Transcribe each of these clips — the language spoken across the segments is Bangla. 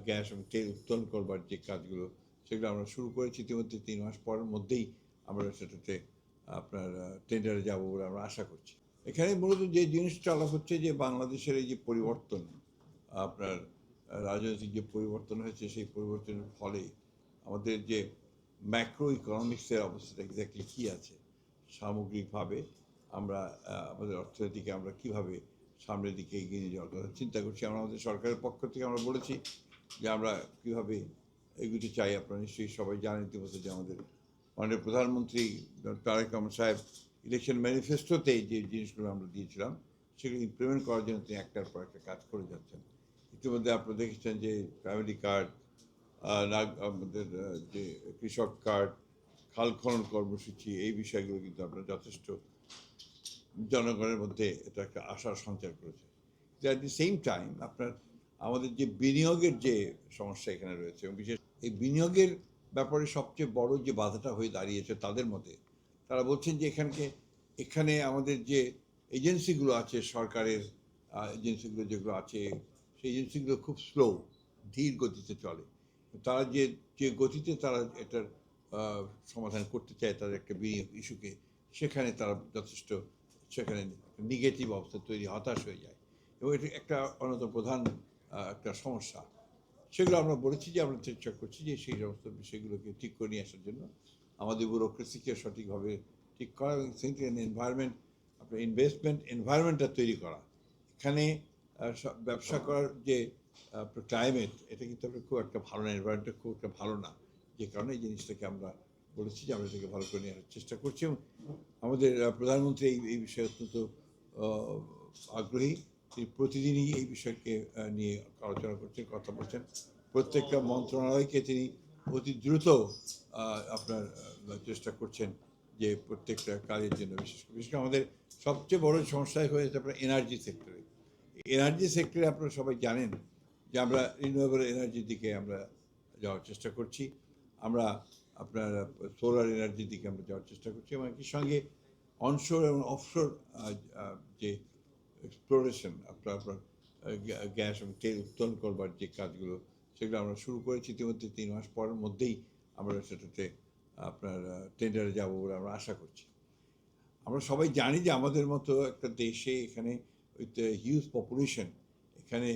গ্যাস এবং তেল উত্তোলন করবার যে কাজগুলো সেগুলো আমরা শুরু করেছি ইতিমধ্যে। 3 মাস পরের মধ্যেই আমরা সেটাতে আপনার টেন্ডারে যাব বলে আমরা আশা করছি। এখানে মূলত যে জিনিসটা আলাপ হচ্ছে যে বাংলাদেশের এই যে পরিবর্তন, আপনার রাজনৈতিক যে পরিবর্তন হয়েছে সেই পরিবর্তনের ফলে আমাদের যে ম্যাক্রো ইকোনমিক্সের অবস্থাটা এক্স্যাক্টলি কী আছে, সামগ্রিকভাবে আমরা আমাদের অর্থনীতিকে আমরা কীভাবে সামনের দিকে এগিয়ে নিয়ে যাওয়ার কথা চিন্তা করছি। আমরা আমাদের সরকারের পক্ষ থেকে আমরা বলেছি যে আমরা কীভাবে এগুলি চাই। আপনারা নিশ্চয়ই সবাই জানেন ইতিমধ্যে যে আমাদের মাননীয় প্রধানমন্ত্রী তারেক রহমান সাহেব ইলেকশন ম্যানিফেস্টোতে যে জিনিসগুলো আমরা দিয়েছিলাম সেগুলো ইমপ্লিমেন্ট করার জন্য তিনি একটার পর একটা কাজ করে যাচ্ছেন। ইতিমধ্যে আপনারা দেখেছেন যে ফ্যামিলি কার্ড, আমাদের যে কৃষক কার্ড, খাল খনন কর্মসূচি, এই বিষয়গুলো কিন্তু আপনার যথেষ্ট জনগণের মধ্যে এটা একটা আশার সঞ্চার করেছে। অ্যাট দি সেম টাইম আপনার আমাদের যে বিনিয়োগের যে সমস্যা এখানে রয়েছে এবং বিশেষ এই বিনিয়োগের ব্যাপারে সবচেয়ে বড় যে বাধাটা হয়ে দাঁড়িয়েছে তাদের মধ্যে, তারা বলছেন যে এখানে আমাদের যে এজেন্সিগুলো আছে, সরকারের এজেন্সিগুলো যেগুলো আছে সেই এজেন্সিগুলো খুব স্লো, ধীর গতিতে চলে। তারা যে যে গতিতে তারা এটার সমাধান করতে চায় তাদের একটা বিনিয়োগ ইস্যুকে, সেখানে তারা যথেষ্ট সেখানে নেগেটিভ অবস্থা তৈরি, হতাশ হয়ে যায় এবং এটি একটা অন্যতম প্রধান একটা সমস্যা। সেগুলো আমরা বলেছি যে আমরা চেষ্টা করছি যে সেই সমস্ত বিষয়গুলোকে ঠিক করে নিয়ে আসার জন্য আমাদের ব্যুরোক্রেসিকে সঠিকভাবে ঠিক করা এবং এনভায়রনমেন্ট, আপনার ইনভেস্টমেন্ট এনভায়রনমেন্টটা তৈরি করা। এখানে ব্যবসা করার যে ক্লাইমেট, এটা কিন্তু আপনার খুব একটা ভালো না, এনভায়রনমেন্টটা খুব একটা ভালো না, যে কারণে এই জিনিসটাকে আমরা বলেছি যে আমরা এটাকে ভালো করে নিয়ে আসার চেষ্টা করছি। এবং আমাদের প্রধানমন্ত্রী এই বিষয়ে অত্যন্ত আগ্রহী। তিনি প্রতিদিনই এই বিষয়কে নিয়ে আলোচনা করছেন, কথা বলছেন। প্রত্যেকটা মন্ত্রণালয়কে তিনি অতি দ্রুত আপনার চেষ্টা করছেন যে প্রত্যেকটা কাজের জন্য, বিশেষ করে আমাদের সবচেয়ে বড় সমস্যা হয়েছে আপনার এনার্জি সেক্টরে। এনার্জি সেক্টরে আপনারা সবাই জানেন যে আমরা রিনিউয়েবল এনার্জির দিকে আমরা যাওয়ার চেষ্টা করছি। আমরা আপনার সোলার এনার্জির দিকে আমরা যাওয়ার চেষ্টা করছি এবং একই সঙ্গে অনশোর এবং অফশোর যে এক্সপ্লোরেশন, আপনার গ্যাস এবং তেল উত্তোলন করবার যে কাজগুলো সেগুলো আমরা শুরু করেছি ইতিমধ্যে। 3 মাস পরের মধ্যেই আমরা সেটাতে আপনার টেন্ডারে যাব বলে আমরা আশা করছি। আমরা সবাই জানি যে আমাদের মতো একটা দেশে এখানে উইথ হিউজ পপুলেশন, এখানে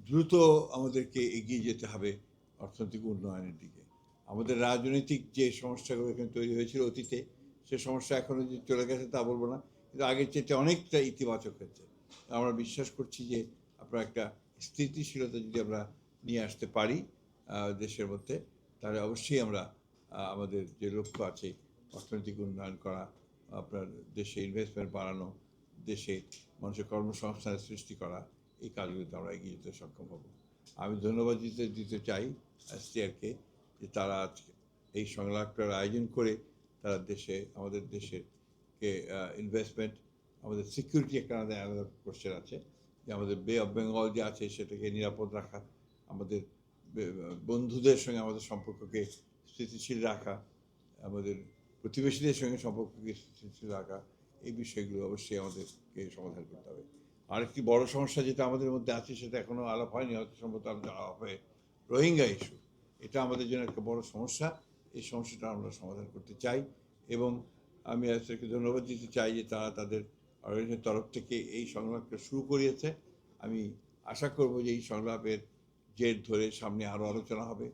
দ্রুত আমাদেরকে এগিয়ে যেতে হবে অর্থনৈতিক উন্নয়নের দিকে। আমাদের রাজনৈতিক যে সমস্যাগুলো এখানে তৈরি হয়েছিল অতীতে, সে সমস্যা এখনও যে চলে গেছে তা বলবো না, কিন্তু আগের চেয়ে অনেকটা ইতিবাচক হয়েছে। আমরা বিশ্বাস করছি যে আপনার একটা স্থিতিশীলতা যদি আমরা নিয়ে আসতে পারি দেশের মধ্যে, তাহলে অবশ্যই আমরা আমাদের যে লক্ষ্য আছে অর্থনৈতিক উন্নয়ন করা, আপনার দেশে ইনভেস্টমেন্ট বাড়ানো, দেশে মানুষের কর্মসংস্থানের সৃষ্টি করা, এই কাজগুলোতে আমরা এগিয়ে যেতে সক্ষম হব। আমি ধন্যবাদ দিতে চাই এসটিআরকে যে তারা আজকে এই সংলাপটার আয়োজন করে তারা আমাদের দেশের ইনভেস্টমেন্ট, আমাদের সিকিউরিটি একটা আলাদা কোশ্চেন আছে, যে আমাদের বে অফ বেঙ্গল যে আছে সেটাকে নিরাপদ রাখা, আমাদের বন্ধুদের সঙ্গে আমাদের সম্পর্ককে স্থিতিশীল রাখা, আমাদের প্রতিবেশীদের সঙ্গে সম্পর্ককে স্থিতিশীল রাখা, এই বিষয়গুলো অবশ্যই আমাদেরকে সমাধান করতে হবে। আরেকটি বড় সমস্যা যেটা আমাদের মধ্যে আছে সেটা এখনও আলাপ হয়নি, হয়তো সম্ভবত আলাপ হবে, রোহিঙ্গা ইস্যু। এটা আমাদের জন্য একটা বড় সমস্যা। এই সমস্যাটা আমরা সমাধান করতে চাই এবং আমি আজকে ধন্যবাদ দিতে চাই যে তারা তাদের অর্গানাইজেশনের তরফ থেকে এই সংলাপটা শুরু করিয়েছে। আমি আশা করব যে এই সংলাপের জের ধরে সামনে আরও আলোচনা হবে।